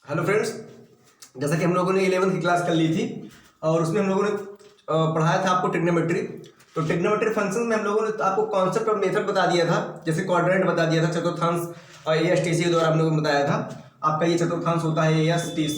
Hello friends, जैसा कि हम लोगों ने 11वीं की क्लास कर ली थी और उसमें हम लोगों ने पढ़ाया था आपको ट्रिग्नोमेट्री। तो ट्रिग्नोमेट्री फंक्शन में हम लोगों ने आपको कॉन्सेप्ट और मेथड बता दिया था, जैसे क्वाड्रेंट बता दिया था, चतुर्थांश ASTC के द्वारा हम लोगों ने बताया था। आपका ये चतुर्थांश होता है ASTC,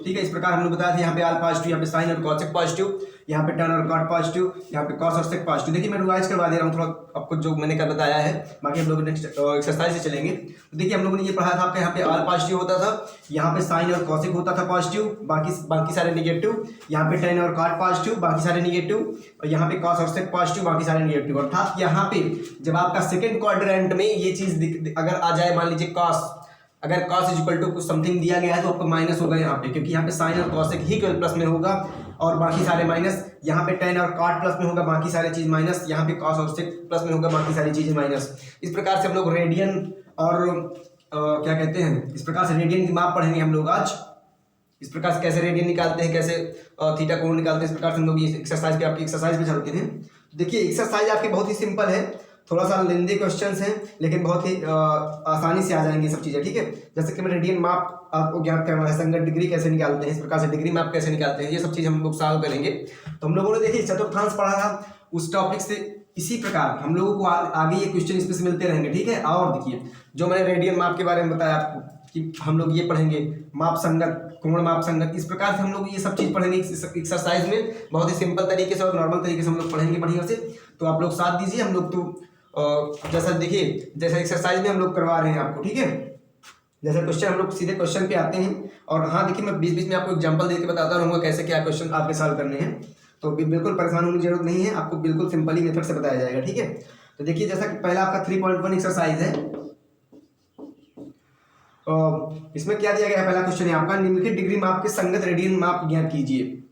ठीक है। इस प्रकार हम लोग बताया था यहाँ पे आल पॉजिटिव, यहाँ पे साइन और कॉसेक पॉजिटिव, यहाँ पे टर्न और कॉट पॉजिटिव, यहाँ पे कॉस और सेक पॉजिटिव। देखिए मैं रिवाइज करवा दे रहा हूँ थोड़ा आपको जो मैंने कर बताया है, बाकी हम लोग नेक्स्ट एक्सरसाइज से चलेंगे। तो देखिए हम लोगों ने ये पढ़ा था आपका यहाँ पे आल पॉजिटिव होता था, यहाँ पे साइन और कॉसेक होता था पॉजिटिव, बाकी सारे निगेटिव, यहाँ पे टेन और कॉट पॉजिटिव, बाकी सारे निगेटिव, और यहाँ पे कॉस और सेक पॉजिटिव, बाकी सारे निगेटिव। अर्थात यहाँ पे जब आपका सेकंड क्वाड्रेंट में ये चीज अगर आ जाए, मान लीजिए कॉस, अगर cos इज इक्वल टू कुछ समथिंग दिया गया है तो आपको माइनस होगा यहाँ पे, क्योंकि यहाँ पे साइन और कॉसेक ही केवल प्लस में होगा और बाकी सारे माइनस। यहाँ पे टेन और कॉट प्लस में होगा, बाकी सारी चीज माइनस। यहाँ पे कॉस और सेक प्लस में होगा, बाकी सारी चीजें माइनस। इस प्रकार से हम लोग रेडियन और क्या कहते हैं, इस प्रकार से रेडियन की माप पढ़ेंगे हम लोग आज। इस प्रकार से कैसे रेडियन निकालते हैं, कैसे थीटा कोण निकालते हैं, इस प्रकार से हम लोग ये एक्सरसाइज पे आपकी एक्सरसाइज पे चलते हैं। देखिए एक्सरसाइज आपकी बहुत ही सिंपल है, थोड़ा सा लेंदी क्वेश्चंस हैं लेकिन बहुत ही आसानी से आ जाएंगी सब चीज़ें, ठीक है। जैसे कि मैं रेडियन माप आपको ज्ञात करना है, संगत डिग्री कैसे निकालते हैं, इस प्रकार से डिग्री माप कैसे निकालते हैं, ये सब चीज़ हम लोग सॉल्व करेंगे। तो हम लोगों ने देखिए चतुर्थांश पढ़ा था, उस टॉपिक से इसी प्रकार हम लोगों को आगे ये क्वेश्चन इसमें से मिलते रहेंगे, ठीक है। और देखिए जो मैंने रेडियन माप के बारे में बताया आपको कि हम लोग ये पढ़ेंगे माप संगत, कोण माप संगत, इस प्रकार से हम लोग ये सब चीज़ पढ़ेंगे एक्सरसाइज में। बहुत ही सिंपल तरीके से और नॉर्मल तरीके से हम लोग पढ़ेंगे बढ़िया से। तो आप लोग साथ दीजिए, हम लोग तो जैसा देखिए जैसा एक्सरसाइज में हम लोग करवा रहे हैं आपको, ठीक है। जैसे क्वेश्चन हम लोग सीधे क्वेश्चन पे आते हैं। और हाँ देखिए मैं बीच बीच में आपको एग्जांपल देके बताता रहूँगा कैसे क्या क्वेश्चन आपके सॉल्व करने हैं, तो बिल्कुल परेशान होने की जरूरत नहीं है, आपको बिल्कुल सिंपली मेथड से बताया जाएगा, ठीक है। तो देखिए जैसा कि पहला आपका 3.1 एक्सरसाइज है, इसमें क्या दिया गया है, पहला क्वेश्चन है आपका, निम्नलिखित डिग्री माप के संगत रेडियन माप ज्ञात कीजिए।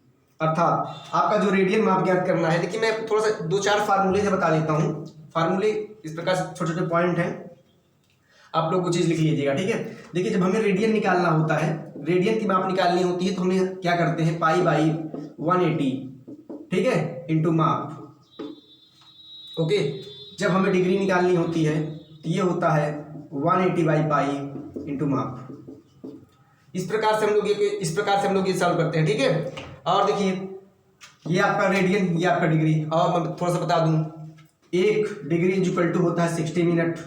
अर्थात आपका जो रेडियन माप ज्ञात करना है, देखिए मैं थोड़ा सा 2-4 फार्मूले से बता देता हूँ। फार्मूले इस प्रकार से छोटे छोटे पॉइंट हैं, आप लोग कुछ चीज लिख लीजिएगा, ठीक है। देखिए जब हमें रेडियन निकालना होता है, रेडियन की माप निकालनी होती है, तो हमें क्या करते हैं, पाई बाई 180, ठीक है, इंटू माप। ओके, जब हमें डिग्री निकालनी होती है तो ये होता है 180 बाई पाई इंटू माप। इस प्रकार से हम लोग ये सॉल्व करते हैं, ठीक है। और देखिए ये आपका रेडियन, ये आपका डिग्री। और मैं थोड़ा सा बता दूं, 1 डिग्री इज इक्वल टू होता है 60 मिनट,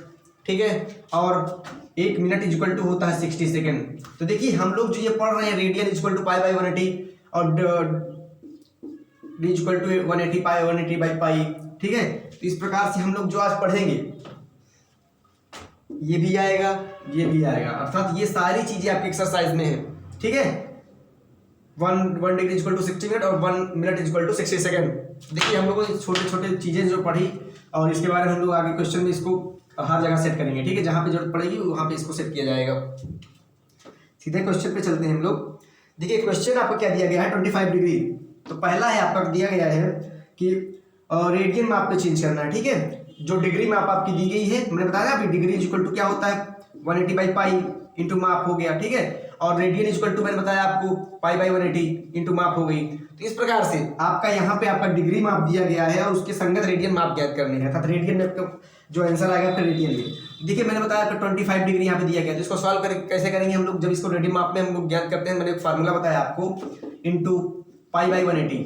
ठीक है, और 1 मिनट इज इक्वल टू होता है 60 सेकेंड। तो देखिए हम लोग जो ये पढ़ रहे हैं, radian is equal to pi by 180 और D is equal to 180 pi 180 by pi, ठीक है। तो इस प्रकार से हम लोग जो आज पढ़ेंगे ये भी आएगा, ये भी आएगा, अर्थात ये सारी चीजें आपकी एक्सरसाइज में है, ठीक है। 1 degree is equal to 60 minute और 1 minute is equal to 60 second. देखिए हम लोगों ने छोटे छोटे चीजें जो पढ़ी और इसके बारे में हम लोग आगे क्वेश्चन में इसको हर जगह सेट करेंगे, ठीक है। जहाँ पे जरूरत पड़ेगी वहाँ पे इसको सेट किया जाएगा। सीधे क्वेश्चन पे चलते हैं हम लोग। देखिए क्वेश्चन आपको क्या दिया गया है, 25 डिग्री। तो पहला है आपका दिया गया है कि रेडियन माप पे चेंज करना है, ठीक है। जो डिग्री माप आपकी दी गई है, मैंने बताया अभी डिग्री इज इक्वल टू क्या होता है, 180 बाई पाई इंटू माप हो गया, ठीक है। और रेडियन इक्वल टू मैंने बताया आपको पाई बाई 180 इंटू माप हो गई। तो इस प्रकार से आपका यहाँ पे आपका डिग्री माप दिया गया है और उसके संगत रेडियन माप ज्ञात करने हैं, अर्थात रेडियन में जो आंसर आएगा आपका रेडियन में। देखिए मैंने बताया आपका 25 डिग्री यहाँ पे दिया गया, तो इसको सॉल्व कैसे करेंगे हम लोग, जब इसको रेडियन माप में हम लोग ज्ञात करते हैं, मैंने एक फार्मूला बताया आपको, into pi by 180,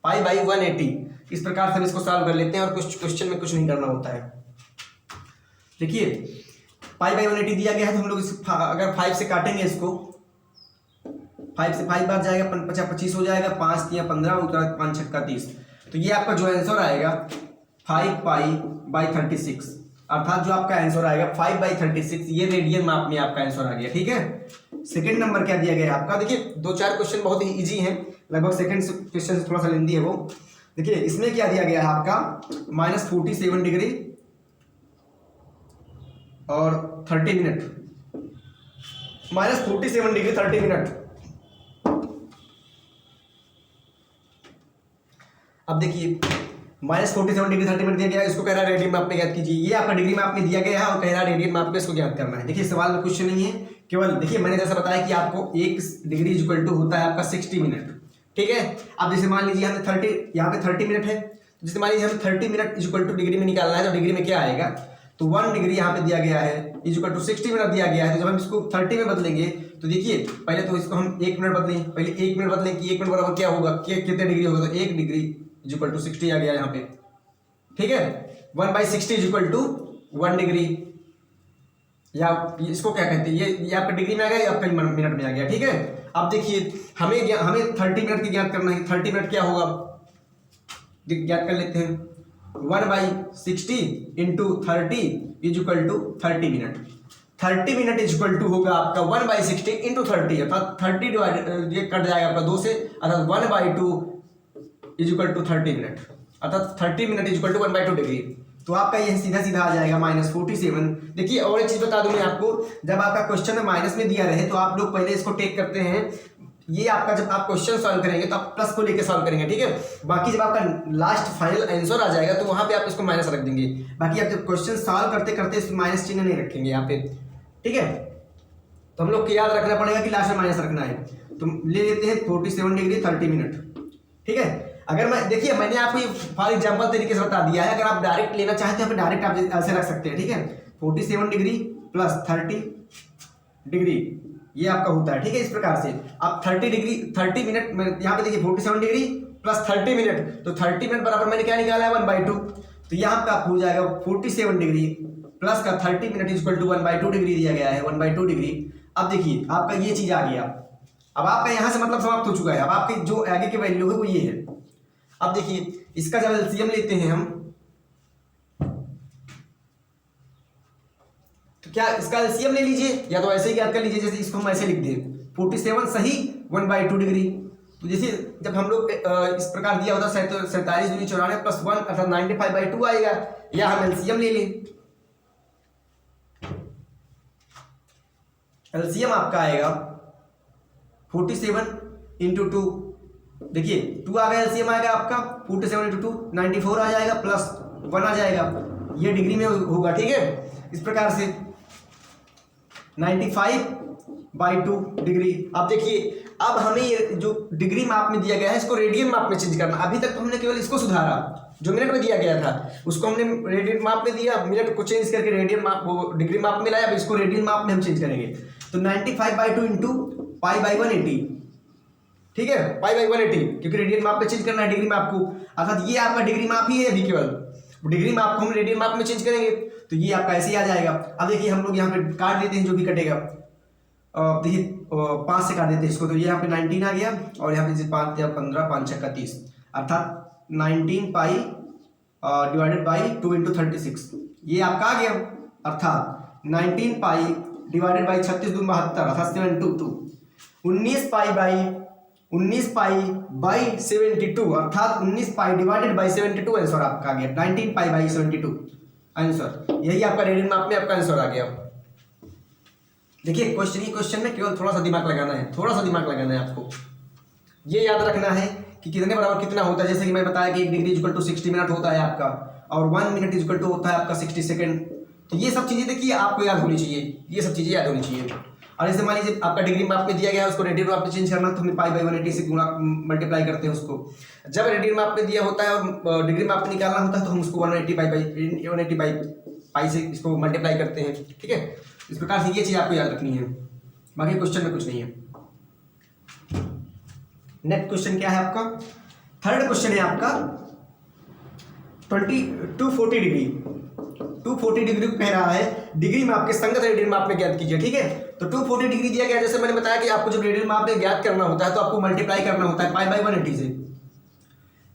pi by 180। इस प्रकार से हम इसको सॉल्व कर लेते हैं और कुछ क्वेश्चन में कुछ नहीं करना होता है। देखिए पाई बाई 180 दिया गया है, तो हम लोग अगर 5 से काटेंगे इसको, 5 से 5 बार जाएगा, 25 हो जाएगा, 5 या 15, 5 छक्का 30। तो ये आपका जो आंसर आएगा 5 पाई बाई 36, अर्थात जो आपका आंसर आएगा 5 बाई 36, ये रेडियन माप में आपका आंसर आ गया, ठीक है। सेकंड नंबर क्या दिया गया है आपका, देखिए 2-4 क्वेश्चन बहुत ही इजी हैं, लगभग सेकंड क्वेश्चन से थोड़ा सा लेंदी है वो। देखिए इसमें क्या दिया गया है आपका, -47 डिग्री और 30 मिनट, -47 डिग्री 30 मिनट। अब देखिए -47 डिग्री 30 मिनट दिया गया है, इसको कह रहा है रेडियन माप में ज्ञात कीजिए। ये आपका डिग्री माप में दिया गया है और कह रहा है रेडियन माप में इसको ज्ञात करना है। देखिए सवाल में कुछ नहीं है, केवल देखिए मैंने जैसा बताया कि आपको 1 डिग्री इज इक्वल टू होता है आपका 60 मिनट, ठीक है। अब जैसे मान लीजिए हमें 30, यहाँ पे 30 मिनट है, जैसे मान लीजिए हमें 30 minute is equal two degree में निकालना है, तो डिग्री में क्या आएगा, तो 1 डिग्री यहाँ पे दिया गया है इज इक्वल टू 60 मिनट दिया गया है। तो जब हम इसको 30 में बदलेंगे तो देखिए पहले तो इसको हम 1 मिनट बदलें, पहले 1 मिनट बदलें कि 1 मिनट बराबर क्या होगा, कितने डिग्री होगा, तो 1 डिग्री इज इक्वल टू 60 आ गया यहाँ पे, ठीक है। 1/60 इज इक्वल टू 1 डिग्री, या इसको क्या कहते हैं, ये आपका डिग्री में आ गया, ये आपका मिनट में आ गया, ठीक है। अब देखिए हमें 30 मिनट की ज्ञात करना है। 30 मिनट क्या होगा, ज्ञात कर लेते हैं। 1/60 into 30 is equal to 30 minute. 30 minute is equal to होगा आपका 1/60 इंटू 30, अर्थात 30 डिवाइड ये कट जाएगा आपका 2 से, अर्थात 1/2 इज इक्वल टू 30 मिनट, अर्थात 30 minute is equal to 1/2 degree. तो आपका ये सीधा सीधा आ जाएगा -47। देखिए और एक चीज बता दूं मैं आपको, जब आपका क्वेश्चन में माइनस में दिया रहे तो आप लोग पहले इसको टेक करते हैं, ये आपका जब आप क्वेश्चन सॉल्व करेंगे तो आप प्लस को लेके सॉल्व करेंगे, ठीक है। बाकी जब आपका लास्ट फाइनल आंसर आ जाएगा तो वहां पे आप इसको माइनस रख देंगे। बाकी आप जब क्वेश्चन सॉल्व करते करते इस माइनस चिन्ह नहीं रखेंगे यहाँ पे, ठीक है। तो हम लोग को याद रखना पड़ेगा कि लास्ट में माइनस रखना है। तो ले लेते हैं 47 डिग्री 30 मिनट, ठीक है। अगर मैं देखिए मैंने आपको फॉर एग्जांपल तरीके से बता दिया है, अगर आप डायरेक्ट लेना चाहते हैं तो डायरेक्ट आप ऐसे रख सकते हैं, ठीक है। 47 डिग्री प्लस 30 डिग्री ये आपका होता है, ठीक है। इस प्रकार से आप 30 डिग्री 30 मिनट में यहाँ पे देखिए 47 डिग्री प्लस 30 मिनट, तो 30 मिनट बराबर मैंने क्या निकाला है 1/2, तो यहाँ पे आपको हो जाएगा 47 डिग्री प्लस का 30 minute is equal to 1/2 degree दिया गया है, 1/2 डिग्री। अब देखिए आपका ये चीज आ गया, अब आपका यहाँ से मतलब समाप्त हो चुका है। अब आपकी जो आगे की वैल्यू है वो ये है। अब देखिए इसका जब एलसीएम लेते हैं हम, तो क्या इसका एलसीएम ले लीजिए या तो ऐसे ही याद कर लीजिए, जैसे इसको हम ऐसे लिख दें 47 सही 1/2 डिग्री। तो जैसे जब हम लोग इस प्रकार दिया होता 47 दूनी 94 प्लस 1 अर्थात 95/2 आएगा, या हम एलसीएम ले लें। एलसीएम आपका आएगा 47 इंटू 2, देखिए 2 आ गया, एलसीएम आएगा आपका 47 इंटू 2 94 आ जाएगा प्लस 1 आ जाएगा, ये डिग्री में होगा, ठीक है। इस प्रकार से 95/2 डिग्री। अब देखिए अब हमें ये जो डिग्री माप में दिया गया है इसको रेडियन माप में चेंज करना। अभी तक तो हमने केवल इसको सुधारा, जो मिनट में दिया गया था उसको हमने रेडियन माप में दिया, मिनट को चेंज करके रेडियन माप वो डिग्री माप में लाया, अब इसको रेडियन माप में हम चेंज करेंगे। तो 95/2 इंटू π/180, ठीक है, π/180, क्योंकि रेडियन माप में चेंज करना है डिग्री माप को, अर्थात ये आपका डिग्री माप ही है अभी, केवल डिग्री माप को हम रेडियन माप में चेंज करेंगे तो ये आपका ऐसे ही आ जाएगा। अब देखिए हम लोग यहाँ पे काट देते हैं जो भी कटेगा, देखिए 5 से काट देते हैं इसको, तो ये यहाँ पे 19 आ गया और यहाँ पे 5 या 15 5 6 30, अर्थात 19 पाई डिवाइडेड बाई 2 इंटू 36 ये आपका आ गया, अर्थात 19 पाई डिवाइडेड बाई 36 दूनी 72 अर्थात 722, 19 पाई बाई 72 अर्थात 19 पाई डिवाइडेड बाई 72 आंसर आपका आ गया 19 पाई बाई 72 आंसर। यही आपका रेडियन माप में आपका आंसर आ गया। देखिए क्वेश्चन में केवल थोड़ा सा दिमाग लगाना है, थोड़ा सा दिमाग लगाना है आपको। ये याद रखना है कि कितने बराबर कितना होता है। जैसे कि मैं बताया कि 1 डिग्री इक्वल टू 60 मिनट होता है आपका, और 1 मिनट इक्वल टू होता है आपका 60 सेकंड। तो ये सब चीज़ें देखिए आपको याद होनी चाहिए, ये सब चीज़ें याद होनी चाहिए। और जैसे मान लीजिए आपका डिग्री माप में दिया गया है, उसको रेडियन माप में चेंज करना, तो हमें π/180 से गुणा मल्टीप्लाई करते हैं उसको। जब रेडियन माप में दिया होता है और डिग्री माप में निकालना होता है तो हम उसको 180/π से इसको मल्टीप्लाई करते हैं, ठीक है। इस प्रकार से ये चीज़ आपको याद रखनी है, बाकी क्वेश्चन में कुछ नहीं है। नेक्स्ट क्वेश्चन क्या है आपका, थर्ड क्वेश्चन है आपका 240 डिग्री। 240 डिग्री को कह रहा है डिग्री माप के संगत रेडियन माप में ज्ञात कीजिए, ठीक है। तो 240 डिग्री दिया गया, जैसे मैंने बताया कि आपको जब रेडियन माप में ज्ञात करना होता है तो आपको मल्टीप्लाई करना होता है π/180 से,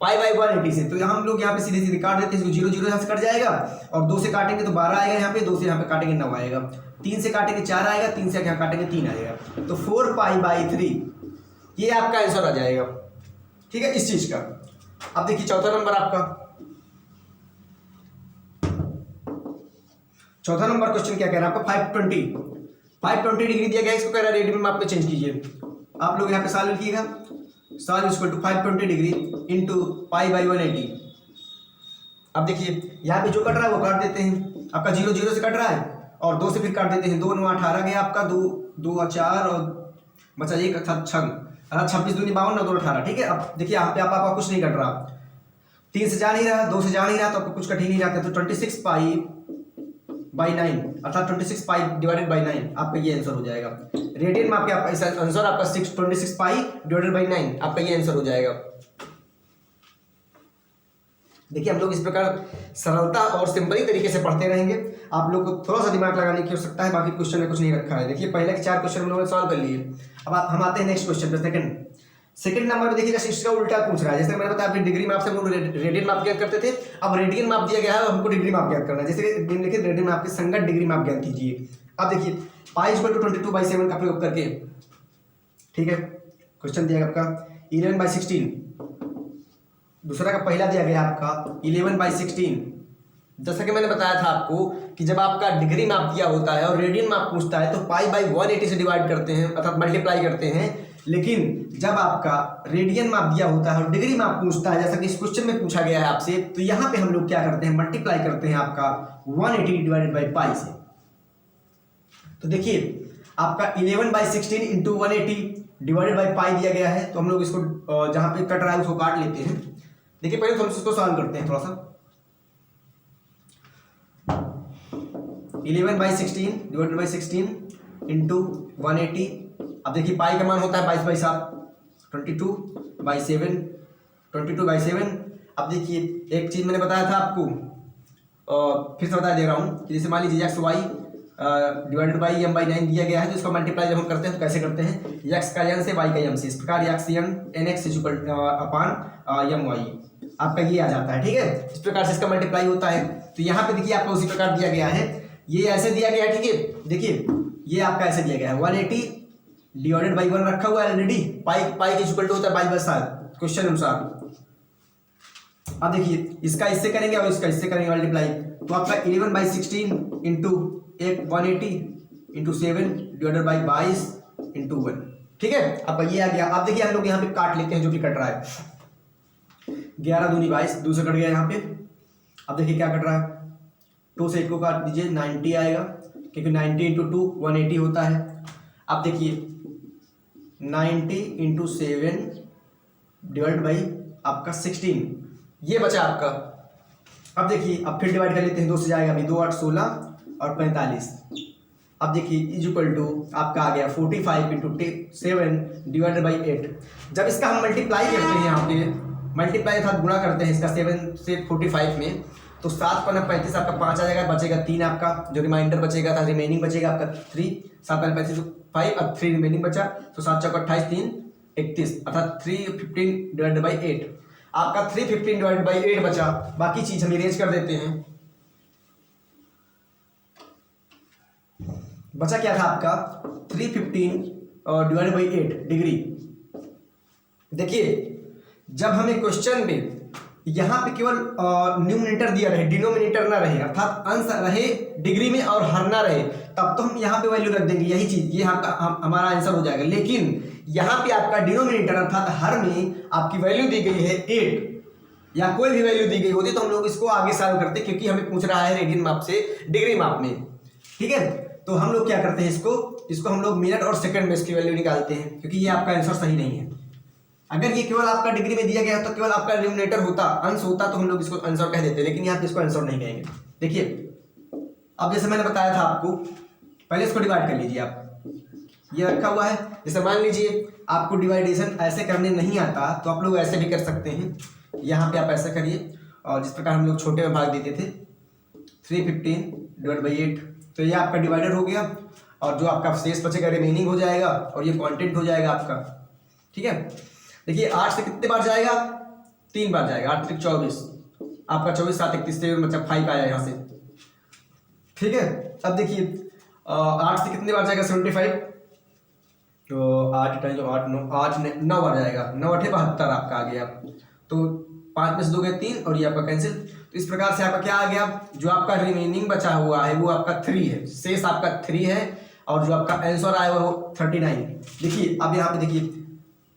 π/180 से। तो हम लोग यहाँ पे सीधे सीधे काट देते हैं, 0 0 यहाँ से कट जाएगा, और 2 से काटेंगे तो 12 आएगा यहाँ पे, 2 से यहाँ पे काटेंगे 9 आएगा, 3 से काटेंगे 4 आएगा, 3 से यहाँ काटेंगे 3 आएगा, तो 4π/3 ये आपका आंसर आ जाएगा, ठीक है, इस चीज का। अब देखिए चौथा नंबर आपका, चौथा नंबर क्वेश्चन क्या कह रहा है आपका 520 डिग्री दिया गया, इसको कह रहा है रेडियन माप में चेंज कीजिए। आप लोग यहाँ पे सॉल्व लिखिएगा, solve equal to 520 degree into π/180। अब देखिए यहाँ पे जो कट रहा है वो काट देते हैं, आपका 0 0 से कट रहा है और 2 से फिर काट देते हैं, 2 9 18 गया आपका, 2 4 और बचा 1 6 26 दूनी 52 9 2 18, ठीक है। अब देखिए यहाँ पे आपका कुछ नहीं कट रहा, 3 से जा नहीं रहा, 2 से जा नहीं रहा, तो आपको कुछ कट ही नहीं रहा, तो 26 पाई बाई 9 अर्थात 26 पाई डिवाइडेड बाई 9 आपका ये आंसर हो जाएगा। रेडियन में आपके आंसर आपका 26 पाई डिवाइडेड बाई 9 आपका ये आंसर हो जाएगा। देखिए हम लोग इस प्रकार सरलता और सिंपली तरीके से पढ़ते रहेंगे। आप लोग को थोड़ा सा दिमाग लगाने की आवश्यकता है, बाकी क्वेश्चन में कुछ नहीं रखा है। देखिए पहले के 4 क्वेश्चन हम लोगों ने सॉल्व कर लिए। अब हम आते हैं नेक्स्ट क्वेश्चन पे। सेकंड नंबर में देखिए जैसे इसका उल्टा पूछ रहा है। जैसे मैंने बताया आपकी डिग्री माप से हम लोग रेडियन माप ज्ञात करते थे, अब रेडियन माप दिया गया है, हमको डिग्री माप ज्ञात करना है। जैसे निम्नलिखित रेडियन माप के संगत डिग्री माप ज्ञात कीजिए। अब देखिए पाई इक्वल टू 22/7 का प्रयोग करके, ठीक है, क्वेश्चन दिया आपका 11/16। दूसरा का पहला दिया गया आपका 11/16। जैसा कि मैंने बताया था आपको कि जब आपका डिग्री माप दिया होता है और रेडियन माप पूछता है तो पाई बाई 180 से डिवाइड करते हैं अर्थात मल्टीप्लाई करते हैं। लेकिन जब आपका रेडियन माप दिया होता है और डिग्री माप पूछता है, जैसा कि इस क्वेश्चन में पूछा गया है आपसे, तो यहाँ पे हम लोग क्या करते हैं, मल्टीप्लाई करते हैं आपका 180 डिवाइडेड बाई पाई से। तो देखिए आपका 11/16 इंटू 180 डिवाइडेड बाई पाई दिया गया है, तो हम लोग इसको जहाँ पे कट रहा है उसको काट लेते हैं। देखिए पहले तो हम इसको सॉल्व करते हैं थोड़ा सा। 11/16 डिवाइडेड बाई 16 इंटू 180। अब देखिए पाई का मान होता है 22/7, 22/7, 22/7। अब देखिए एक चीज मैंने बताया था आपको, फिर से बता दे रहा हूँ कि जैसे मान लीजिए x Y divided by m/9 दिया गया है, तो इसको मल्टीप्लाई जब हम करते हैं तो कैसे करते हैं, एक्स का n से वाई का m से। इस प्रकार एक्स n nx अपान m y आपका ये आ जाता है, ठीक है। इस प्रकार से इसका मल्टीप्लाई होता है। तो यहाँ पे देखिए आपको उसी प्रकार दिया गया है, ये ऐसे दिया गया है, ठीक है। देखिए ये आपका ऐसे दिया गया है 180 डिवाइडेड बाई 1 रखा हुआ है ऑलरेडी, पाई के इक्वल टू होता है 22/7 क्वेश्चन अनुसार। अब देखिए इसका इससे करेंगे और इसका इससे करेंगे मल्टीप्लाई, तो आपका 11/16 into 180 into 7 divided by 22 into 1, ठीक है। आपका ये आ गया। अब देखिए हम लोग यहाँ पे काट लेते हैं जो भी कट रहा है। 11 दूनी 22, 2 से कट गया यहाँ पे। अब देखिए क्या कट रहा है, 2 से 1 को काट दीजिए, 90 आएगा, क्योंकि 90 इंटू 2 180 होता है। अब देखिए 90 इंटू 7 डिवाइड बाई आपका 16, ये बचा आपका। अब देखिए अब फिर डिवाइड कर लेते हैं, 2 से जाएगा अभी, 2 8 16 और 45। अब देखिए इज इक्वल टू आपका आ गया 45 इंटू 7 डिवाइडेड बाई 8। जब इसका हम मल्टीप्लाई करते हैं, यहाँ पे मल्टीप्लाई अर्थात गुणा करते हैं इसका 7 से 45 में, तो 7 × 35 आपका 5 आ जाएगा, बचेगा 3 आपका, जो रिमाइंडर बचेगा था, रिमेनिंग बचेगा आपका 3। 7 × 35 5, अब 3 रिमेनिंग बचा, तो 7 × 4 = 28, 3 31 अर्थात 315 डिवाइडेड बाई 8। आपका 315 डिवाइडेड बाई 8 बचा। बाकी चीज हम इरेज कर देते हैं। बचा क्या था आपका 315 डिवाइडेड बाई 8 डिग्री। देखिए जब हमें क्वेश्चन में यहाँ पे केवल न्यूमरेटर दिया रहे, डिनोमिनेटर ना रहे, अर्थात अंश रहे डिग्री में और हर ना रहे, तब तो हम यहाँ पे वैल्यू रख देंगे, यही चीज ये हमारा आंसर हो जाएगा। लेकिन यहाँ पे आपका डिनोमिनेटर अर्थात हर में आपकी वैल्यू दी गई है 8 या कोई भी वैल्यू दी गई होती तो हम लोग इसको आगे सॉल्व करते, क्योंकि हमें पूछ रहा है रेडियन माप से डिग्री माप में, ठीक है। तो हम लोग क्या करते हैं, इसको हम लोग मिनट और सेकंड में इसकी वैल्यू निकालते हैं, क्योंकि ये आपका आंसर सही नहीं है। अगर ये केवल आपका डिग्री में दिया गया तो केवल आपका न्यूमरेटर होता, अंश होता, तो हम लोग इसको आंसर कह देते, लेकिन यहाँ पे इसको आंसर नहीं कहेंगे। देखिए अब जैसे मैंने बताया था आपको, पहले इसको डिवाइड कर लीजिए। आप ये रखा हुआ है, जैसे मान लीजिए आपको डिवाइडेशन ऐसे करने नहीं आता तो आप लोग ऐसे भी कर सकते हैं। यहाँ पे आप ऐसा करिए, और जिस प्रकार हम लोग छोटे में भाग देते थे 315 डिवाइड बाई 8, तो ये आपका डिवाइडर हो गया, और जो आपका शेष बचेगा रिमेनिंग हो जाएगा, और ये क्वांटिटी हो जाएगा आपका, ठीक है। देखिए 8 से कितने बार जाएगा, 3 बार जाएगा, 8 3 24 आपका 24, 7 31 से मतलब 5 आया यहाँ से, ठीक है। अब देखिए 8 से कितने बार जाएगा 75, तो 8 टाइम 8 9 बार जाएगा, 9 8 72 आपका आ गया। तो 5 में से 2 गए 3 और ये आपका कैंसिल। तो इस प्रकार से आपका क्या आ गया, जो आपका रिमेनिंग बचा हुआ है वो आपका 3 है, शेष आपका 3 है, और जो आपका आंसर आया वो 39। देखिए अब यहाँ पे देखिए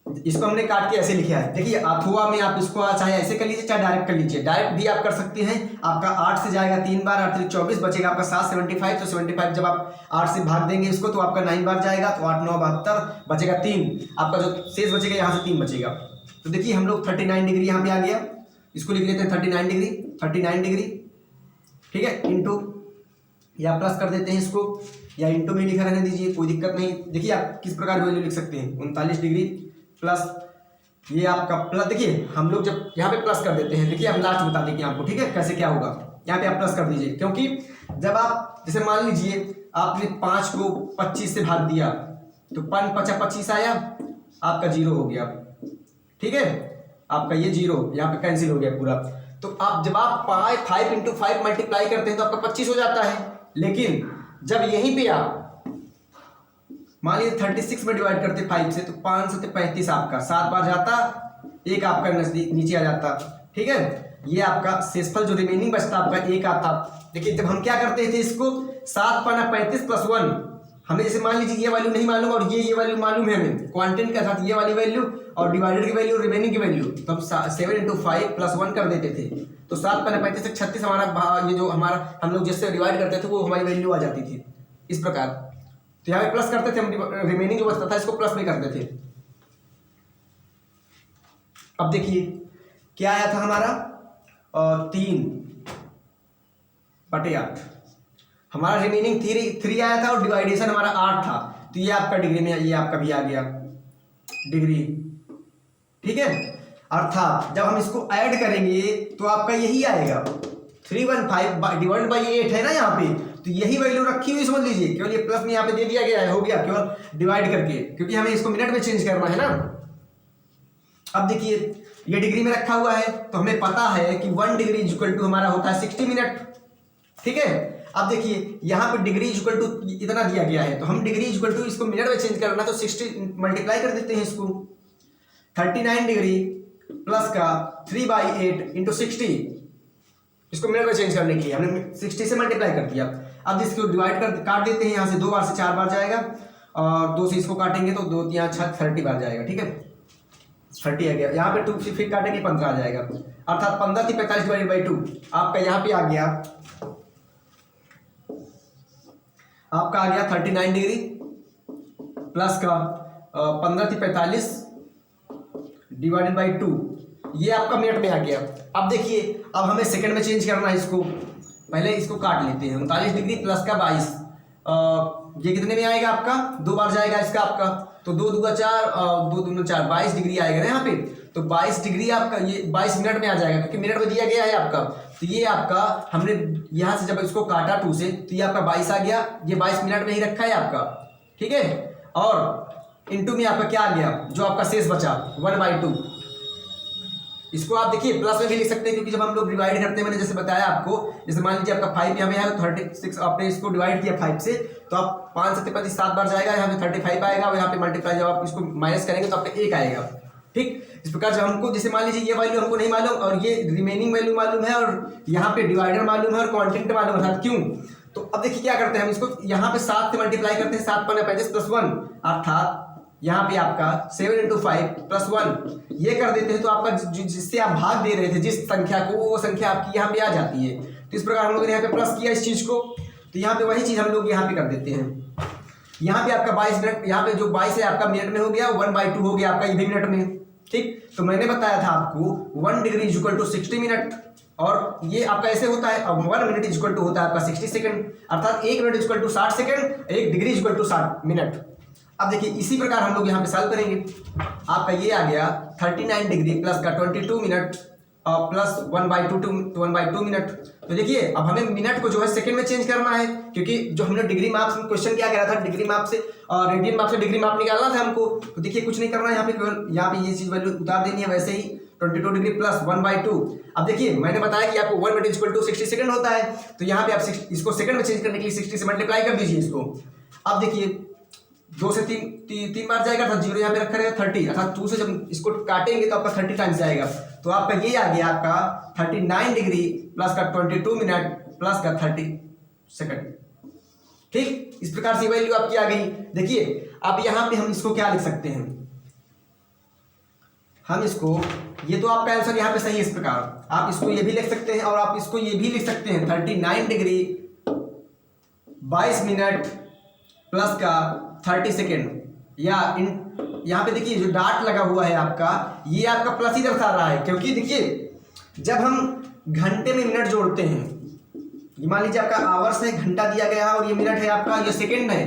इसको हमने काट के ऐसे लिखा है। देखिए अथवा में आप इसको चाहे ऐसे कर लीजिए चाहे डायरेक्ट कर लीजिए, डायरेक्ट भी आप कर सकते हैं। आपका 8 से जाएगा 3 बार, 8 3 24 बचेगा आपका 7 75, तो 75 जब आप 8 से भाग देंगे इसको तो आपका 9 बार जाएगा, तो 8 9 72 बचेगा 3, आपका जो शेष बचेगा यहाँ से 3 बचेगा। तो देखिए हम लोग 39 डिग्री यहाँ पे आ गया, इसको लिख लेते हैं 39 डिग्री, 39 डिग्री, ठीक है, इंटू या प्लस कर देते हैं इसको, या इंटू में लिखा रहने दीजिए, कोई दिक्कत नहीं। देखिए आप किस प्रकार वैल्यू लिख सकते हैं, 39 डिग्री प्लस ये आपका प्लस। देखिए हम लोग जब यहाँ पे प्लस कर देते हैं, देखिए हम लास्ट बता देंगे आपको, ठीक है, कैसे क्या होगा। यहाँ पे आप प्लस कर दीजिए, क्योंकि जब आप जैसे मान लीजिए आपने 5 को 25 से भाग दिया तो 5 5 25 आया, आपका 0 हो गया, ठीक है, आपका ये 0 यहाँ पे कैंसिल हो गया पूरा। तो आप जब आप 5 इंटू 5 मल्टीप्लाई करते हैं तो आपका 25 हो जाता है। लेकिन जब यहीं पे आप मान लीजिए 36 में डिवाइड करते 5 से, तो 5 से 35 आपका 7 बार जाता, एक आपका नीचे आ जाता, ठीक है। ये आपका शेषफल जो रिमेनिंग बचता आपका 1 आता। देखिए जब हम क्या करते थे इसको, 7 पाना 35 प्लस 1, हमें जैसे मान लीजिए ये वैल्यू नहीं मालूम और ये वैल्यू मालूम है हमें, क्वांटिटी के साथ ये वाली वैल्यू और डिवाइडेड की वैल्यू, रिमेनिंग की वैल्यू, तो हम 7 इंटू 5 प्लस 1 कर देते थे। तो 7 पाना 35 से 36 हमारा ये जो हमारा हम लोग जिससे डिवाइड करते थे वो हमारी वैल्यू आ जाती थी इस प्रकार। तो यहाँ पे प्लस करते थे हम, रिमेनिंग जो बचता था इसको प्लस में करते थे। अब देखिए क्या आया था हमारा 3/8, हमारा रिमेनिंग 3 आया था और डिवाइडेशन हमारा 8 था। तो ये आपका डिग्री में, ये आपका भी आ गया डिग्री, ठीक है। अर्थात जब हम इसको ऐड करेंगे तो आपका यही आएगा 315 डिवाइड बाई 8 है ना यहाँ पे, तो यही वैल्यू रखी हुई समझ लीजिए, केवल ये प्लस में यहाँ पे दे दिया गया है, हो गया केवल डिवाइड करके, क्योंकि हमें इसको मिनट में चेंज करना है ना। अब देखिए ये डिग्री में रखा हुआ है, तो हमें पता है कि 1 डिग्री इक्वल टू हमारा होता है 60 मिनट, ठीक है। अब देखिए यहाँ पे डिग्री इक्वल टू इतना दिया गया है, तो हम डिग्री इक्वल टू इसको मिनट में चेंज करना, तो 60 मल्टीप्लाई कर देते हैं इसको, 39 डिग्री प्लस का 3/8 इंटू 60, इसको मिनट में चेंज करने के लिए हमने 60 से मल्टीप्लाई कर दिया। अब इसको डिवाइड कर काट देते हैं, यहाँ से 2 बार से 4 बार जाएगा, और 2 से इसको काटेंगे तो 2 3 6 30 बार जाएगा, ठीक है, 30 आ गया। यहाँ पे 2 फिर काटेंगे 15 आ जाएगा, अर्थात 15 थी 45 डिवाइड बाई 2 आपका यहाँ पे आ गया, आपका आ गया 39 डिग्री प्लस का 15 थी 45 डिवाइडेड बाई 2, ये आपका मिनट में आ गया। अब देखिए अब हमें सेकंड में चेंज करना है इसको, पहले इसको काट लेते हैं, 39 डिग्री प्लस का 22, ये कितने में आएगा आपका, 2 बार जाएगा इसका आपका, तो 2 दूगा 4 2 दूना 4, 22 डिग्री आएगा ना यहाँ पे। तो 22 डिग्री आपका ये 22 मिनट में आ जाएगा, क्योंकि मिनट में दिया गया है आपका। तो ये आपका हमने यहाँ से जब इसको काटा 2 से, तो ये आपका 22 आ गया, ये 22 मिनट में ही रखा है आपका, ठीक है। और इंटू में आपका क्या आ गया, जो आपका शेष बचा 1/2, इसको आप देखिए प्लस में भी लिख सकते हैं, क्योंकि जब हम लोग डिवाइड करते हैं, मैंने जैसे बताया आपको, जैसे मान लीजिए आपका 5 यहाँ में है, 36 आपने इसको डिवाइड किया 5 से, तो आप 5 से 35 7 बार जाएगा, यहाँ पे 35 आएगा, और यहाँ पे मल्टीप्लाई जब आप इसको माइनस करेंगे तो आपका 1 आएगा, ठीक। इस प्रकार से हमको जैसे मान लीजिए ये वैल्यू हमको नहीं मालूम और ये रिमेनिंग वैल्यू मालूम है, और यहाँ पे डिवाइडर मालूम है और क्वांटिटी मालूम है, क्यों। तो अब देखिए क्या करते हैं हम इसको यहाँ पे 7 से मल्टीप्लाई करते हैं, 7 × 35 + 1, अर्थात यहाँ पे आपका 7 × 5 + 1 ये कर देते हैं, तो आपका जिससे आप भाग दे रहे थे जिस संख्या को, वो संख्या आपकी यहाँ पे आ जाती है। तो इस प्रकार हम लोगों ने यहाँ पे प्लस किया इस चीज को, तो यहाँ पे वही चीज हम लोग यहाँ पे कर देते हैं। यहाँ पे आपका 22 मिनट, यहाँ पे जो 22 है आपका मिनट में हो गया, 1/2 हो गया आपका, ये भी मिनट में, ठीक। तो मैंने बताया था आपको 1 डिग्री इक्वल टू 60 मिनट, और ये आपका ऐसे होता है, अब 1 मिनट इक्वल टू होता है आपका 60 सेकंड, अर्थात 1 minute equal to 60 second, 1 degree equal to 60 minute. अब देखिए इसी प्रकार हम लोग यहाँ पे सॉल्व करेंगे, आपका ये आ गया 39 डिग्री प्लस का 22 मिनट प्लस 1/2 मिनट। तो देखिए अब हमें मिनट को जो है सेकंड में चेंज करना है, क्योंकि जो हमने डिग्री माप से क्वेश्चन क्या करा था, डिग्री माप से और रेडियन माप से डिग्री माप निकालना था हमको। तो देखिए कुछ नहीं करना है, यहाँ पे केवल यहाँ पे ये चीज वैल्यू उतार देनी है, वैसे ही 22 डिग्री प्लस 1/2। अब देखिए मैंने बताया कि आपको 1 मिनट इक्वल टू 60 सेकंड होता है, तो यहाँ पे आप इसको सेकंड में चेंज करने के लिए 60 से मल्टीप्लाई कर दीजिए इसको। अब देखिए 2 से 3 बार जाएगा, था 0 यहाँ पे रखा रहेगा 30, अर्थात 2 से जब इसको काटेंगे तो आपका 30 टाइम्स जाएगा, तो आपका ये आ गया आपका 39 डिग्री प्लस का 22 मिनट प्लस का 30 सेकंड, ठीक। इस प्रकार से वैल्यू आपकी आ गई। देखिए अब यहाँ पे हम इसको क्या लिख सकते हैं, हम इसको, ये तो आपका आंसर यहाँ पे सही है, इस प्रकार आप इसको ये भी लिख सकते हैं, और आप इसको ये भी लिख सकते हैं 39 डिग्री 22 मिनट प्लस का 30 सेकेंड, या यहाँ पे देखिए जो डॉट लगा हुआ है आपका, ये आपका प्लस ही दर्शा रहा है, क्योंकि देखिए जब हम घंटे में मिनट जोड़ते हैं ये मान लीजिए आपका आवर्स है, घंटा दिया गया है, और ये मिनट है आपका, ये सेकंड है,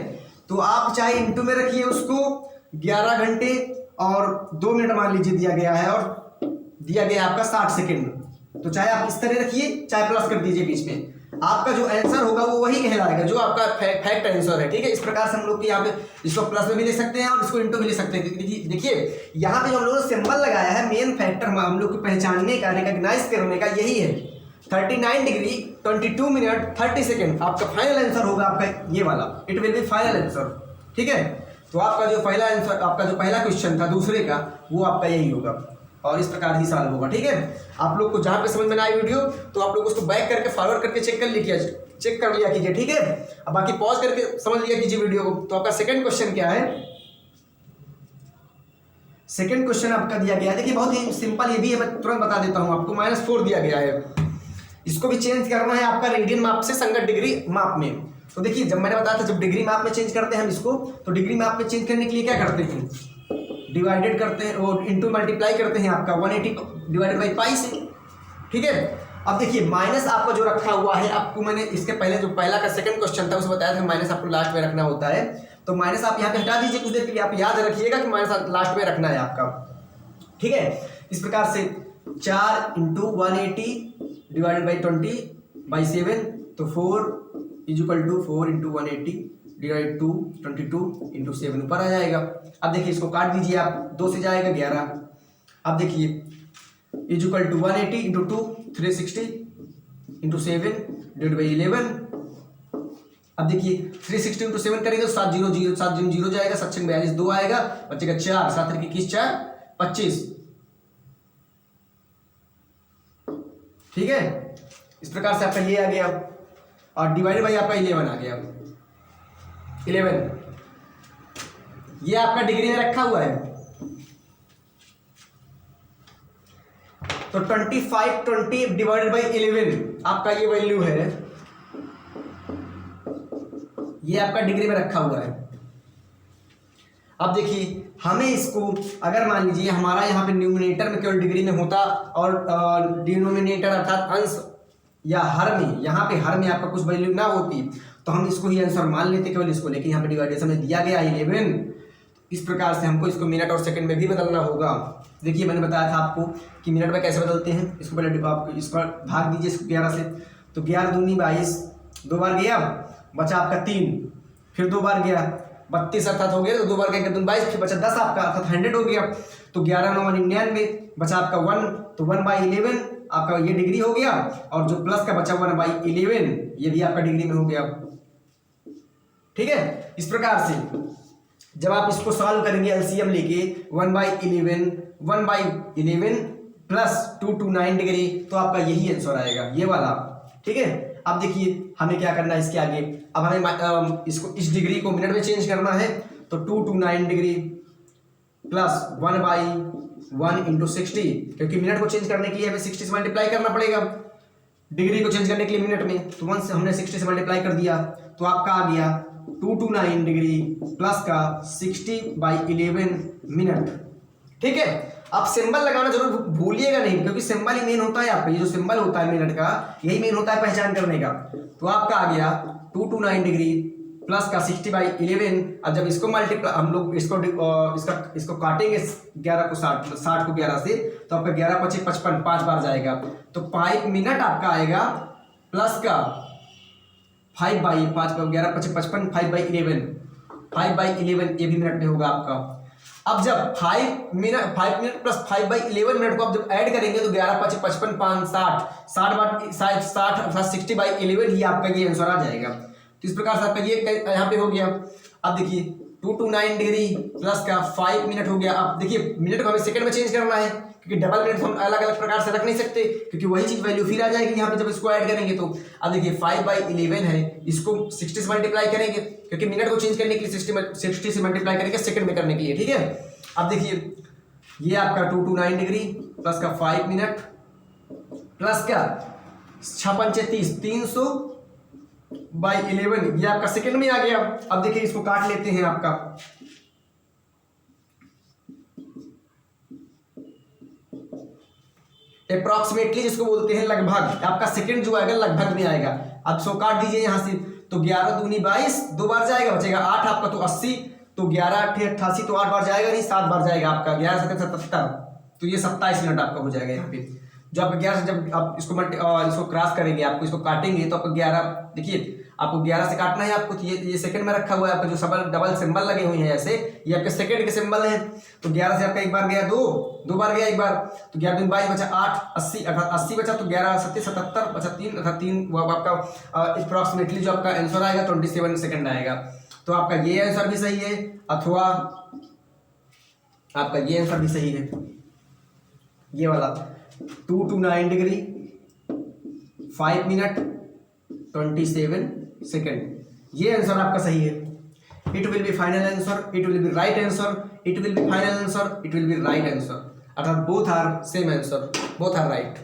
तो आप चाहे इंटू में रखिए उसको, 11 घंटे और 2 मिनट मान लीजिए दिया गया है, और दिया गया है आपका 60 सेकंड, तो चाहे आप इस तरह रखिए, चाहे प्लस कर दीजिए बीच में, आपका जो आंसर होगा वो वही कहलाएगा जो आपका फैक्ट आंसर है। ठीक है, इस प्रकार से हम लोग यहाँ पे इसको प्लस में भी लिख सकते हैं और इसको इंटू भी लिख सकते हैं। देखिए यहाँ पे जो हम लोगों ने सिंबल लगाया है, मेन फैक्टर हम लोग को पहचानने का, रिकॉग्नाइज करने का यही है। 39 डिग्री 22 मिनट 30 सेकेंड आपका फाइनल आंसर होगा, आपका ये वाला, it will be final answer. ठीक है, तो आपका जो पहला आंसर, आपका जो पहला क्वेश्चन था दूसरे का, वो आपका यही होगा और इस प्रकार ही सॉल्व होगा। ठीक है, आप लोग को जहां पे समझ में ना आई वीडियो तो आप लोग उसको बैक करके फॉरवर्ड करके चेक कर लिया कीजिए। ठीक है, अब बाकी पॉज करके समझ लिया कीजिए वीडियो को। तो आपका सेकंड क्वेश्चन क्या है? सेकंड क्वेश्चन आपका दिया गया है, देखिए बहुत ही सिंपल, ये भी है, मैं तुरंत बता देता हूं आपको। -4 दिया गया है, इसको भी चेंज करना है आपका रेडियन माप से संगत डिग्री माप में। तो देखिए जब मैंने बताया था, जब डिग्री माप में चेंज करते हैं हम इसको, तो डिग्री माप में चेंज करने के लिए क्या करते हैं, डिवाइडेड करते हैं और इंटू मल्टीप्लाई करते हैं आपका 180 डिवाइडेड बाई पाई से। ठीक है, अब देखिए माइनस आपका जो रखा हुआ है, आपको मैंने इसके पहले जो पहला का सेकंड क्वेश्चन था उसमें बताया था माइनस आपको लास्ट में रखना होता है, तो माइनस आप यहाँ पे हटा दीजिए कुछ देर के लिए, आप याद रखिएगा कि माइनस लास्ट में रखना है आपका। ठीक है, इस प्रकार से 4 इंटू 180 डिवाइडेड बाई 20/7, तो 4 is equal to 4 into 180 divide to 22 into 7 ऊपर आ जाएगा। अब देखिए इसको काट दीजिए आप, 2 से जाएगा 11। अब देखिए is equal to 180 into 2 360 into 7 divide by 11। अब देखिए 360 इंटू 7 करेंगे तो 7 0 0 7 0 जाएगा, 7 6 42 2 आएगा, बचेगा 4, 7 3 21 4 25। ठीक है, इस प्रकार से आपका ये आ गया और डिवाइडेड बाई आपका 11 आ गया। 11 ये आपका डिग्री में रखा हुआ है, तो 2520 डिवाइडेड बाई 11 आपका ये वैल्यू है, ये आपका डिग्री में रखा हुआ है। अब देखिए हमें इसको, अगर मान लीजिए हमारा यहाँ पे न्यूमिनेटर में केवल डिग्री में होता और डिनोमिनेटर अर्थात अंश या हर में, यहाँ पे हर में आपका कुछ वैल्यू ना होती तो हम इसको ही आंसर मान लेते केवल इसको, लेकिन यहाँ पे डिवाइडेशन में दिया गया 11। इस प्रकार से हमको इसको मिनट और सेकंड में भी बदलना होगा। देखिए मैंने बताया था आपको कि मिनट में कैसे बदलते हैं। इसको पहले आप इस पर भाग दीजिए इसको 11 से, तो 11 दूनी 22, 2 बार गया बचा आपका 3, फिर 2 बार गया 32 अर्थात हो गया, तो 2 बार गया 22, फिर बचा 10 आपका अर्थात 100 हो गया, तो 11 9 99 बचा आपका 1, तो 1/11 आपका ये डिग्री हो गया, और जो प्लस का बचा 1/11 ये भी आपका डिग्री में हो गया। ठीक है, इस प्रकार से जब आप इसको सॉल्व करेंगे एलसीएम लेके 1/11 प्लस 229 डिग्री, तो आपका यही आंसर आएगा, ये वाला। ठीक है, अब देखिए हमें क्या करना है इसके आगे, अब हमें इसको इस डिग्री को मिनट में चेंज करना है, तो 229 डिग्री प्लस 1/1 इंटू 60, क्योंकि मिनट को चेंज करने के लिए हमें 60 से मल्टीप्लाई करना पड़ेगा, डिग्री को चेंज करने के लिए मिनट में, तो 1 से हमने 60 से मल्टीप्लाई कर दिया, तो आपका आ गया 229 डिग्री प्लस का 60/11 मिनट। ठीक है, आप सिंबल लगाना जरूर भूलिएगा नहीं, क्योंकि सिंबल ही मेन होता है आपका, ये जो सिंबल होता है मिनट का यही मेन होता है पहचान करने का। तो आपका आ गया 229 डिग्री प्लस का 60/11। अब जब इसको मल्टीप्लाई हम लोग इसको काटेंगे 11 को 60 को 11 से, तो आपका 11 25 55 5 बार जाएगा, तो 5 मिनट आपका आएगा प्लस का 5/5 11 25 55 5/11 ये भी मिनट में होगा आपका। अब जब 5 मिनट प्लस 5/11 मिनट को आप जब ऐड करेंगे तो 11 25 55 5 60 अर्थात 60/11 ही आपका ये आंसर आ जाएगा। तो इस प्रकार से आपका ये यहाँ पे हो गया। अब देखिए 229 डिग्री प्लस का 5 मिनट हो गया। अब देखिए मिनट को हमें सेकंड में चेंज करना है, क्योंकि डबल मिनट हम अलग अलग प्रकार से रख नहीं सकते, क्योंकि वही चीज वैल्यू फिर आ जाएगी यहाँ पे जब इसको ऐड करेंगे तो। अब देखिए 5/11 है, इसको 60 से मल्टीप्लाई करेंगे, क्योंकि मिनट को चेंज करने के लिए 60 से मल्टीप्लाई करेंगे सेकंड में करने के लिए। ठीक है, अब देखिए ये आपका 229 डिग्री प्लस का 5 मिनट प्लस का 6×5 = 300/11 ये आपका सेकंड में आ गया। अब देखिए इसको काट लेते हैं आपका, अप्रोक्सीमेटली जिसको बोलते हैं लगभग, आपका सेकंड जो आएगा लगभग में आएगा। आप इसको काट दीजिए यहाँ से, तो 11 दूनी 22, 2 बार जाएगा, बचेगा 8 आपका, तो 80, तो 11 8 88, तो 8 बार जाएगा नहीं, 7 बार जाएगा आपका, 11 7 77, तो ये 27 मिनट आपका हो जाएगा यहाँ पे। जो आपका 11 से जब आप इसको क्रॉस करेंगे, आपको इसको काटेंगे तो आपको 11, देखिए आपको 11 से काटना है आपको, तो ये सेकंड में रखा हुआ है आपका, जो डबल सिंबल लगे हुए हैं ऐसे, ये आपके सेकंड के सिंबल हैं। तो 11 से आपका एक बार गया 2, 2 बार गया एक बार, तो 11 दूनी 22 बचा 8, 80 80 बचा, तो 11 7 77 बचा 3 अर्थात 3, वो आपका अप्रोक्सीमेटली जो आपका आंसर आएगा 27 सेकंड आएगा। तो आपका ये आंसर भी सही है, अथवा आपका ये आंसर भी सही है, ये वाला 2 to 9 डिग्री 5 मिनट 27 सेकंड, ये आंसर आपका सही है। It will be final answer, it will be right answer, it will be final answer, it will be right answer, अर्थात both are same answer, both are right.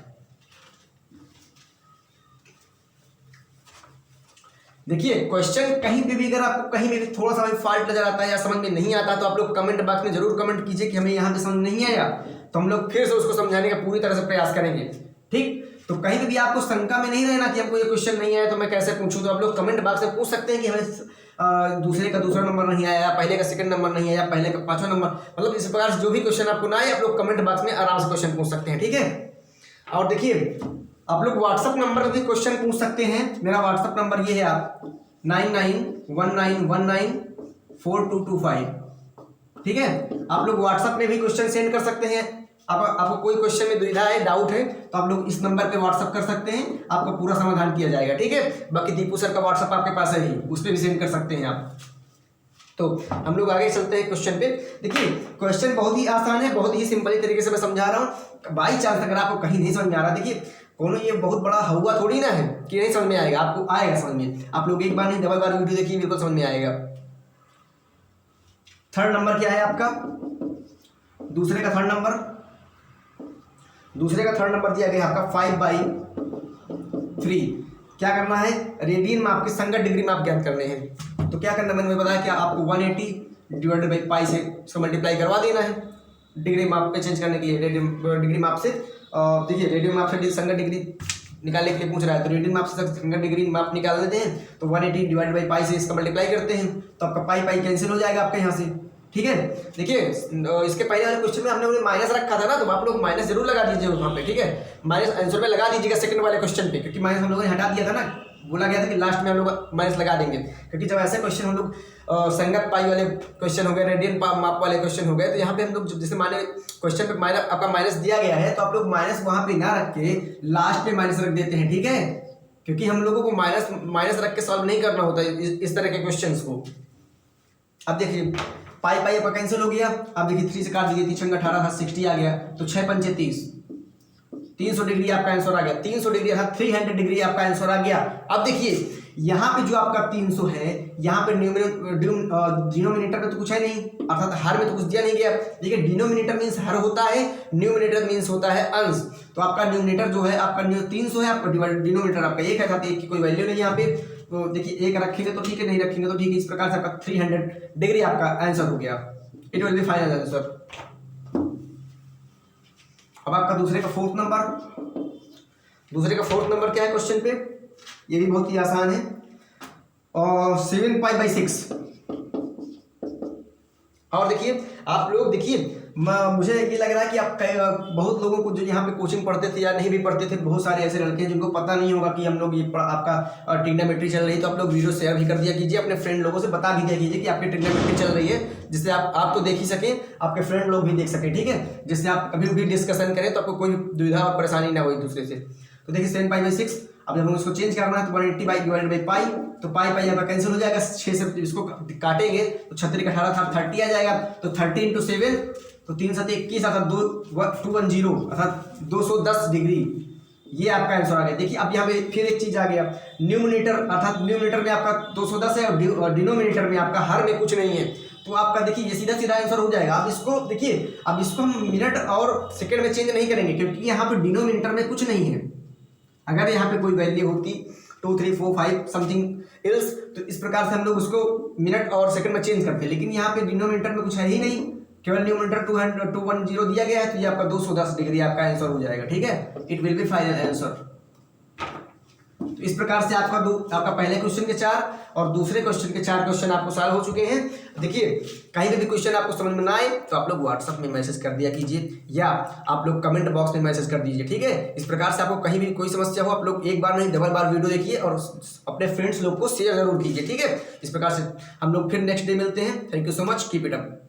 देखिए question कहीं पे भी अगर आपको कहीं पे भी थोड़ा सा भी फॉल्ट नजर आता है या समझ में नहीं आता, तो आप लोग कमेंट बॉक्स में जरूर कमेंट कीजिए कि हमें यहाँ पे समझ नहीं आया, तो हम लोग फिर से उसको समझाने का पूरी तरह से प्रयास करेंगे। ठीक, तो कहीं पे भी आपको शंका में नहीं रहना कि हमको ये क्वेश्चन नहीं आया तो मैं कैसे पूछूं, तो आप लोग कमेंट बॉक्स में पूछ सकते हैं कि हमें दूसरे का दूसरा नंबर नहीं आया, पहले का सेकंड नंबर नहीं आया, पहले का 5वां नंबर, मतलब इस प्रकार से जो भी क्वेश्चन आपको ना आए, आप लोग कमेंट बॉक्स में आराम से क्वेश्चन पूछ सकते हैं। ठीक है, और देखिए आप लोग व्हाट्सएप नंबर पर भी क्वेश्चन पूछ सकते हैं। मेरा व्हाट्सएप नंबर ये है, आप 9919194225। ठीक है, आप लोग व्हाट्सएप में भी क्वेश्चन सेंड कर सकते हैं। आपको कोई क्वेश्चन में दुविधा है, डाउट है, तो आप लोग इस नंबर पे व्हाट्सएप कर सकते हैं, आपका पूरा समाधान किया जाएगा। ठीक है, बाकी दीपू सर का व्हाट्सएप आपके पास है ही, उस पर भी सेंड कर सकते हैं आप। तो हम लोग आगे चलते हैं क्वेश्चन पे। देखिए क्वेश्चन बहुत ही आसान है, बहुत ही सिंपल तरीके से मैं समझा रहा हूँ। बाई चांस अगर आपको कहीं नहीं समझ में आ रहा, देखिए कोनो ये बहुत बड़ा हवा थोड़ी ना है कि नहीं समझ में आएगा, आपको आएगा समझ में। आप लोग एक बार नहीं डबल बार वीडियो देखिए, बिल्कुल समझ में आएगा। थर्ड नंबर क्या है आपका, दूसरे का थर्ड नंबर दिया गया आपका 5/3। क्या करना है, रेडियन में आपके संगत डिग्री में आप ज्ञात करने हैं। तो क्या करना है, मैंने बताया कि आपको 180 डिवाइडेड बाई पाई से इसको मल्टीप्लाई करवा देना है डिग्री माप पे चेंज करने के लिए। डिग्री माप से देखिए रेडियन माप से संगत डिग्री निकालने के लिए पूछ रहा है, तो रेडियन माप से संगत डिग्री माप निकाल लेते हैं। तो 180 डिवाइड बाई पाई से इसका मल्टीप्लाई करते हैं, तो आपका पाई कैंसिल हो जाएगा आपके यहाँ से। ठीक है, देखिए इसके पहले वाले क्वेश्चन में हमने माइनस रखा था ना, तो आप लोग माइनस जरूर लगा दीजिए वहाँ पे। ठीक है, माइनस आंसर में लगा दीजिएगा सेकंड वाले क्वेश्चन पे, क्योंकि माइनस हम लोगों ने हटा दिया था ना, बोला गया था कि लास्ट में हम लोग माइनस लगा देंगे। क्योंकि जब ऐसे क्वेश्चन हम लोग संगत पाई वाले क्वेश्चन हो गए, रेडियन माप वाले क्वेश्चन हो गए, तो यहाँ पे हम लोग जैसे माने क्वेश्चन पे माइनस आपका माइनस दिया गया है, तो आप लोग माइनस वहाँ पे ना रख के लास्ट में माइनस रख देते हैं। ठीक है, क्योंकि हम लोगों को माइनस रख के सॉल्व नहीं करना होता इस तरह के क्वेश्चन को। अब देखिए पाई आपका कैंसिल हो गया। अब देखिए 3 से काट दीजिए, 3 × 18 था, 60 आ गया, तो 6 × 5 = 30, 300 डिग्री आपका आंसर आ गया। 300 डिग्री अर्थात 300 डिग्री आपका आंसर आ गया। अब देखिए यहाँ पे जो आपका 300 है, यहाँ पे डिनोमिनेटर में तो कुछ है नहीं, अर्थात हर में तो कुछ दिया नहीं गया। देखिए डिनोमिनेटर मीन्स हर होता है, न्यूमिनेटर मीन्स होता है अंश। तो आपका न्यूमिनेटर जो है आपका 300 है, आपका डिनोमिनेटर आपका 1 है, अर्थात 1 की कोई वैल्यू नहीं यहाँ पे। तो देखिए 1 रखेंगे तो ठीक है, नहीं रखेंगे तो ठीक है। इस प्रकार से आपका 300 डिग्री आपका आंसर हो गया। It will be final answer. अब आपका दूसरे का फोर्थ नंबर क्या है क्वेश्चन पे, ये भी बहुत ही आसान है, और 7π/6। और देखिए आप लोग देखिए मुझे ये लग रहा है कि आप बहुत लोगों को जो यहाँ पे कोचिंग पढ़ते थे या नहीं भी पढ़ते थे, बहुत सारे ऐसे लड़के हैं जिनको पता नहीं होगा कि हम लोग ये आपका ट्रिग्नोमेट्री चल रही है। तो आप लोग वीडियो शेयर भी कर दिया कीजिए, अपने फ्रेंड लोगों से बता भी दिया कीजिए कि आपकी ट्रिग्नोमेट्री चल रही है, जिससे आप तो देख ही सकें, आपके फ्रेंड लोग भी देख सकें। ठीक है, जिससे आप कभी भी डिस्कशन करें तो आपको कोई दुविधा और परेशानी ना हो एक दूसरे से। तो देखिए 7π/6। अब जब हम उसको चेंज करना है तो 180 डिवाइडेड बाई पाई, तो पाई आपका कैंसिल हो जाएगा। 6 से इसको काटेंगे तो 36 × 18 था, 30 आ जाएगा। तो 30 × 7 तो 3 × 7 = 21, अर्थात 210 अर्थात 210 डिग्री, ये आपका आंसर आ गया। देखिए अब यहाँ पे फिर एक चीज आ गया, न्यूमिनेटर अर्थात न्यूमिनेटर में आपका 210 है और डिनोमिनेटर में आपका हर में कुछ नहीं है। तो आपका देखिए ये सीधा आंसर हो जाएगा। अब इसको देखिए, अब इसको हम मिनट और सेकंड में चेंज नहीं करेंगे, क्योंकि यहाँ पे डिनोमिनेटर में कुछ नहीं है। अगर यहाँ पे कोई वैल्यू होती 2 3 4 5 समथिंग एल्स, तो इस प्रकार से हम लोग उसको मिनट और सेकंड में चेंज करते हैं। लेकिन यहाँ पे डिनोमिनेटर में कुछ है ही नहीं, केवल न्यूमिनेटर 210 दिया गया है, तो ये आपका 210 डिग्री आपका आंसर हो जाएगा। ठीक है, it will be final answer. तो इस प्रकार से आपका पहले क्वेश्चन के 4 और दूसरे क्वेश्चन के 4 क्वेश्चन आपको सॉल्व हो चुके हैं। देखिए कहीं भी क्वेश्चन आपको समझ में ना आए तो आप लोग व्हाट्सएप में मैसेज कर दिया कीजिए या आप लोग कमेंट बॉक्स में मैसेज कर दीजिए, ठीक है। इस प्रकार से आपको कहीं भी कोई समस्या हो आप लोग एक बार नहीं डबल बार वीडियो देखिए और अपने फ्रेंड्स लोग को शेयर जरूर कीजिए, ठीक है। इस प्रकार से हम लोग फिर नेक्स्ट डे मिलते हैं। Thank you so much, keep it up.